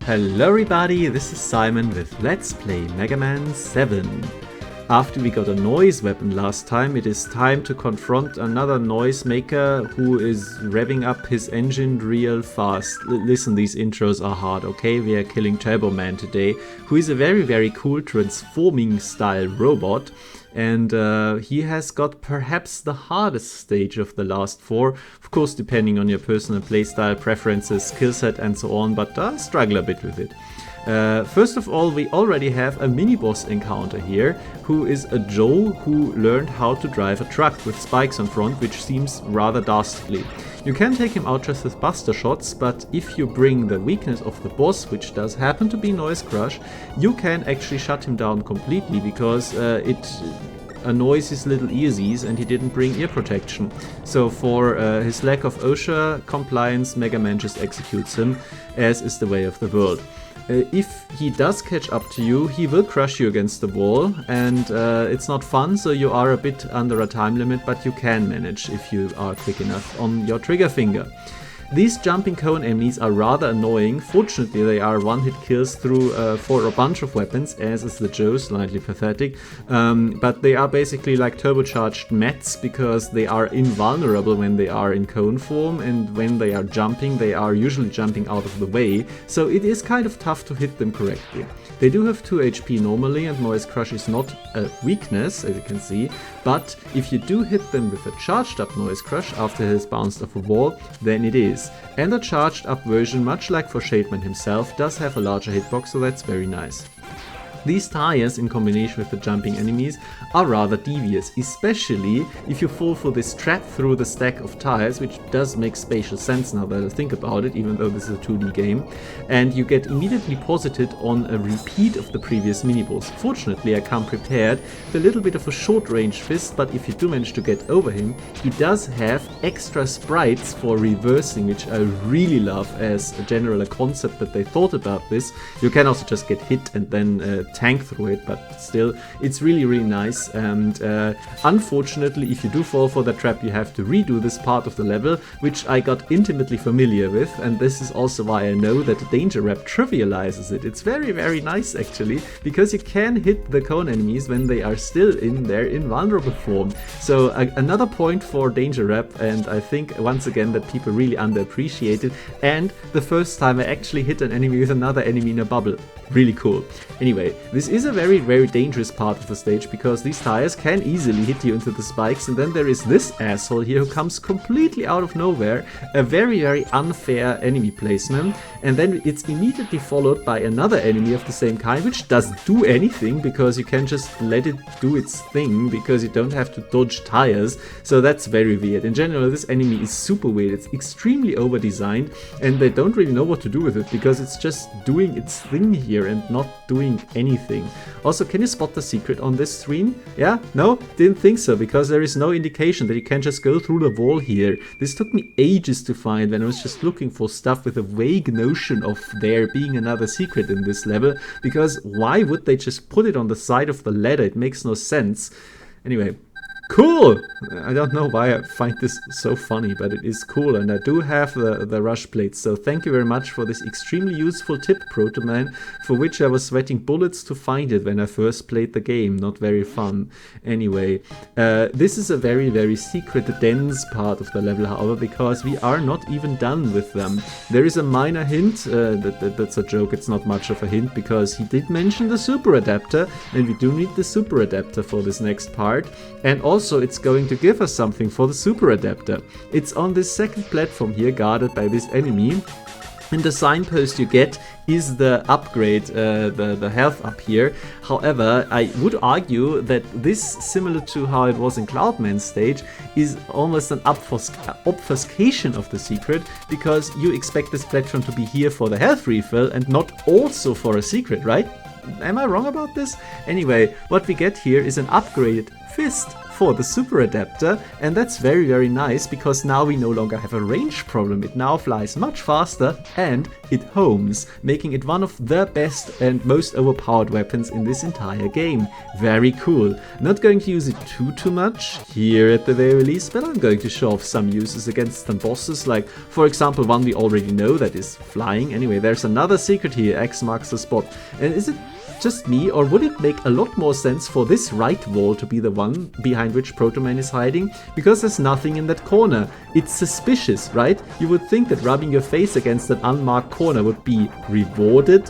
Hello everybody, this is Simon with Let's Play Mega Man 7. After we got a noise weapon last time, it is time to confront another noise maker who is revving up his engine real fast. Listen, these intros are hard, okay? We are killing Turbo Man today, who is a very cool transforming style robot. And he has got perhaps the hardest stage of the last four, of course depending on your personal playstyle, preferences, skill set and so on, but struggle a bit with it. First of all, we already have a mini-boss encounter here, who is a Joe who learned how to drive a truck with spikes on front, which seems rather dastardly. You can take him out just with buster shots, but if you bring the weakness of the boss, which does happen to be Noise Crush, you can actually shut him down completely, because it annoys his little earsies and he didn't bring ear protection. So for his lack of OSHA compliance, Mega Man just executes him, as is the way of the world. If he does catch up to you, he will crush you against the wall, and it's not fun, so you are a bit under a time limit, but you can manage if you are quick enough on your trigger finger. These jumping cone enemies are rather annoying. Fortunately, they are one-hit kills for a bunch of weapons, as is the Joe, slightly pathetic. But they are basically like turbocharged mats, because they are invulnerable when they are in cone form, and when they are jumping, they are usually jumping out of the way. So it is kind of tough to hit them correctly. They do have 2 HP normally, and Noise Crush is not a weakness, as you can see. But if you do hit them with a charged up Noise Crush after he has bounced off a wall, then it is. And the charged up version, much like for Shademan himself, does have a larger hitbox, so that's very nice. These tires, in combination with the jumping enemies, are rather devious, especially if you fall for this trap through the stack of tires, which does make spatial sense now that I think about it, even though this is a 2D game, and you get immediately posited on a repeat of the previous mini-boss. Fortunately, I come prepared with a little bit of a short-range fist, but if you do manage to get over him, he does have extra sprites for reversing, which I really love as a general concept that they thought about this. You can also just get hit and then tank through it, but still, it's really nice. And unfortunately, if you do fall for the trap, you have to redo this part of the level, which I got intimately familiar with, and this is also why I know that Danger Rap trivializes it. It's very nice actually, because you can hit the cone enemies when they are still in their invulnerable form. So another point for Danger Rap, and I think once again that people really underappreciate it, and the first time I actually hit an enemy with another enemy in a bubble. Really cool. Anyway, this is a very dangerous part of the stage, because these tires can easily hit you into the spikes, and then there is this asshole here who comes completely out of nowhere, a very unfair enemy placement, and then it's immediately followed by another enemy of the same kind, which doesn't do anything, because you can just let it do its thing, because you don't have to dodge tires, so that's very weird. In general, this enemy is super weird, it's extremely over-designed, and they don't really know what to do with it, because it's just doing its thing here and not doing anything. Also, can you spot the secret on this screen? Yeah? No? Didn't think so, because there is no indication that you can just go through the wall here. This took me ages to find when I was just looking for stuff with a vague notion of there being another secret in this level, because why would they just put it on the side of the ladder? It makes no sense. Anyway. Cool! I don't know why I find this so funny, but it is cool, and I do have the rush plates, so thank you very much for this extremely useful tip, Protoman, for which I was sweating bullets to find it when I first played the game. Not very fun. Anyway, this is a very secret, dense part of the level, however, because we are not even done with them. There is a minor hint, that's a joke, it's not much of a hint, because he did mention the super adapter, and we do need the super adapter for this next part, and also it's going to give us something for the super adapter. It's on this second platform here, guarded by this enemy, and the signpost you get is the upgrade, the health up here. However, I would argue that this, similar to how it was in Cloudman's stage, is almost an obfuscation of the secret, because you expect this platform to be here for the health refill and not also for a secret, right? Am I wrong about this? Anyway, what we get here is an upgraded fist for the super adapter, and that's very, very nice because now we no longer have a range problem. It now flies much faster and it homes, making it one of the best and most overpowered weapons in this entire game. Very cool. Not going to use it too much here at the very least, but I'm going to show off some uses against some bosses, like for example one we already know, that is flying. Anyway, there's another secret here, X marks the spot. And is it just me, or would it make a lot more sense for this right wall to be the one behind which Proto Man is hiding? Because there's nothing in that corner. It's suspicious, right? You would think that rubbing your face against an unmarked corner would be rewarded.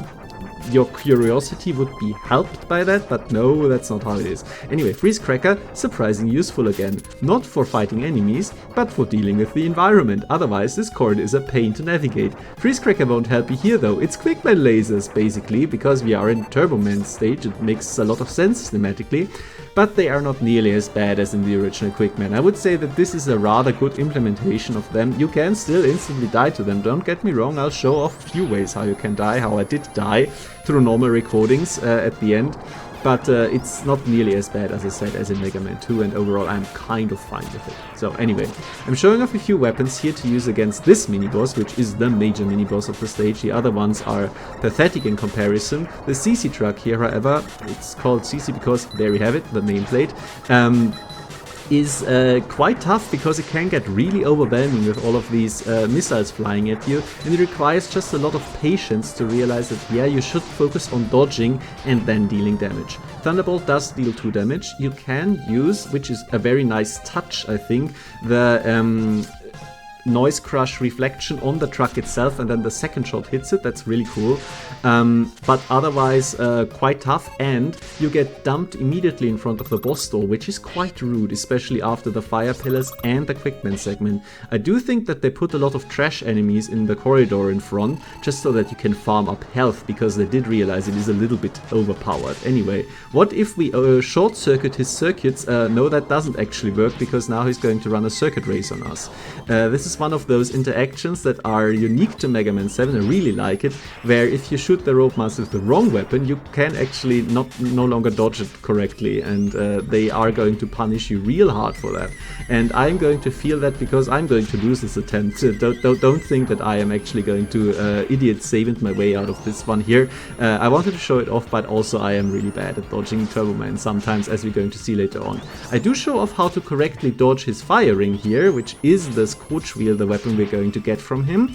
Your curiosity would be helped by that, but no, that's not how it is. Anyway, Freeze Cracker, surprisingly useful again. Not for fighting enemies, but for dealing with the environment. Otherwise, this corridor is a pain to navigate. Freeze Cracker won't help you here though. It's Quickman lasers, basically, because we are in Turbo Man stage. It makes a lot of sense thematically. But they are not nearly as bad as in the original Quickman. I would say that this is a rather good implementation of them. You can still instantly die to them, don't get me wrong. I'll show off a few ways how you can die, how I did die through normal recordings at the end. But it's not nearly as bad, as I said, as in Mega Man 2, and overall I'm kind of fine with it. So anyway, I'm showing off a few weapons here to use against this mini-boss, which is the major mini-boss of the stage. The other ones are pathetic in comparison. The CC truck here, however, it's called CC because there we have it, the nameplate, is quite tough because it can get really overwhelming with all of these missiles flying at you, and it requires just a lot of patience to realize that, yeah, you should focus on dodging and then dealing damage. Thunderbolt does deal 2 damage. You can use, which is a very nice touch, I think, the Noise Crush reflection on the truck itself, and then the second shot hits it. That's really cool. But otherwise quite tough, and you get dumped immediately in front of the boss door, which is quite rude, especially after the fire pillars and the Quickman segment. I do think that they put a lot of trash enemies in the corridor in front, just so that you can farm up health, because they did realize it is a little bit overpowered. Anyway, what if we short circuit his circuits? No, that doesn't actually work, because now he's going to run a circuit race on us. This is one of those interactions that are unique to Mega Man 7, I really like it, where if you shoot the Rope Master with the wrong weapon, you can actually no longer dodge it correctly, and they are going to punish you real hard for that. And I'm going to feel that because I'm going to lose this attempt. Don't think that I am actually going to idiot save my way out of this one here. I wanted to show it off, but also I am really bad at dodging Turbo Man sometimes, as we're going to see later on. I do show off how to correctly dodge his firing here, which is the Scorch Wheel, the weapon we're going to get from him.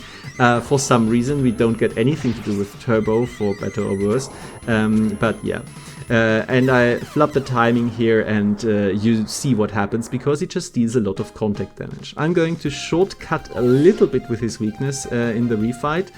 For some reason we don't get anything to do with Turbo, for better or worse, but yeah. And I flub the timing here, and you see what happens, because he just deals a lot of contact damage. I'm going to shortcut a little bit with his weakness in the refight,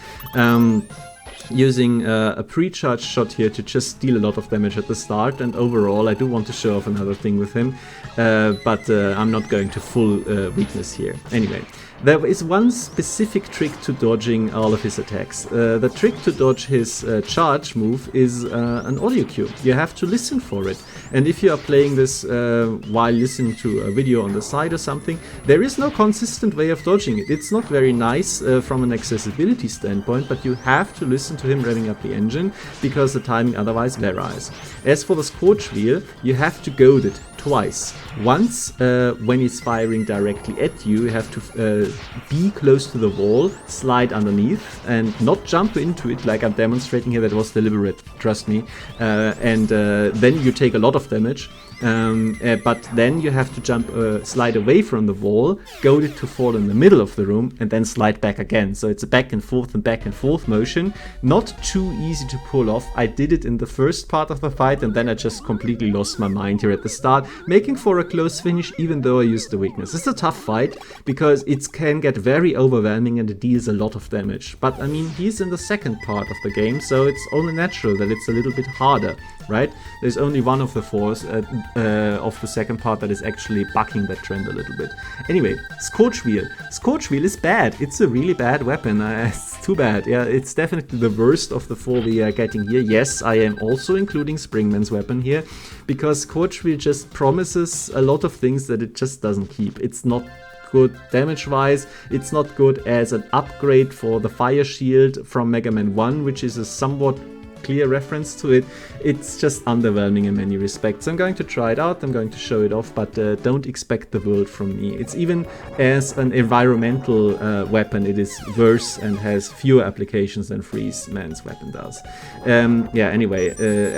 using a pre-charge shot here to just deal a lot of damage at the start. And overall I do want to show off another thing with him, but I'm not going to full weakness here. Anyway, there is one specific trick to dodging all of his attacks. The trick to dodge his charge move is an audio cue. You have to listen for it. And if you are playing this while listening to a video on the side or something, there is no consistent way of dodging it. It's not very nice from an accessibility standpoint, but you have to listen to him revving up the engine, because the timing otherwise varies. As for the Scorch Wheel, you have to goad it twice. Once when he's firing directly at you, you have to be close to the wall, slide underneath, and not jump into it like I'm demonstrating here. That was deliberate, trust me. And then you take a lot of damage. But then you have to jump, slide away from the wall, goad it to fall in the middle of the room, and then slide back again. So it's a back and forth motion. Not too easy to pull off. I did it in the first part of the fight, and then I just completely lost my mind here at the start, making for a close finish even though I used the weakness. It's a tough fight, because it can get very overwhelming and it deals a lot of damage. But I mean, he's in the second part of the game, so it's only natural that it's a little bit harder, right? There's only one of the fours of the second part that is actually bucking that trend a little bit. Anyway, Scorch Wheel. Scorch Wheel is bad. It's a really bad weapon. It's too bad. Yeah, it's definitely the worst of the four we are getting here. Yes, I am also including Springman's weapon here, because Scorch Wheel just promises a lot of things that it just doesn't keep. It's not good damage wise, it's not good as an upgrade for the fire shield from Mega Man 1, which is a somewhat clear reference to it. It's just underwhelming in many respects. I'm going to try it out, I'm going to show it off, but don't expect the world from me. It's even as an environmental weapon, it is worse and has fewer applications than Freeze Man's weapon does. Yeah, anyway,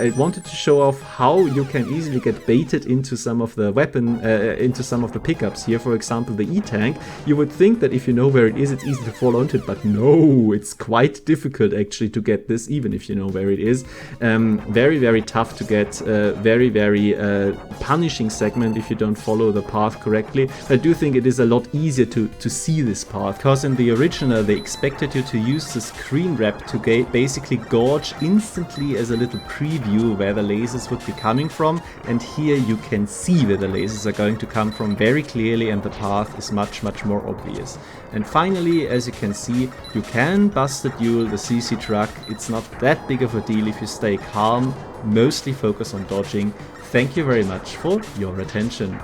I wanted to show off how you can easily get baited into some of the into some of the pickups here. For example, the E-Tank. You would think that if you know where it is, it's easy to fall onto it, but no, it's quite difficult actually to get this, even if you know where it is. Very, very tough to get, very, very punishing segment if you don't follow the path correctly. I do think it is a lot easier to see this path, because in the original they expected you to use the screen wrap to basically gouge instantly as a little preview where the lasers would be coming from, and here you can see where the lasers are going to come from very clearly, and the path is much more obvious. And finally, as you can see, you can bust the duel, the CC truck. It's not that big of a deal if you stay calm, mostly focus on dodging. Thank you very much for your attention.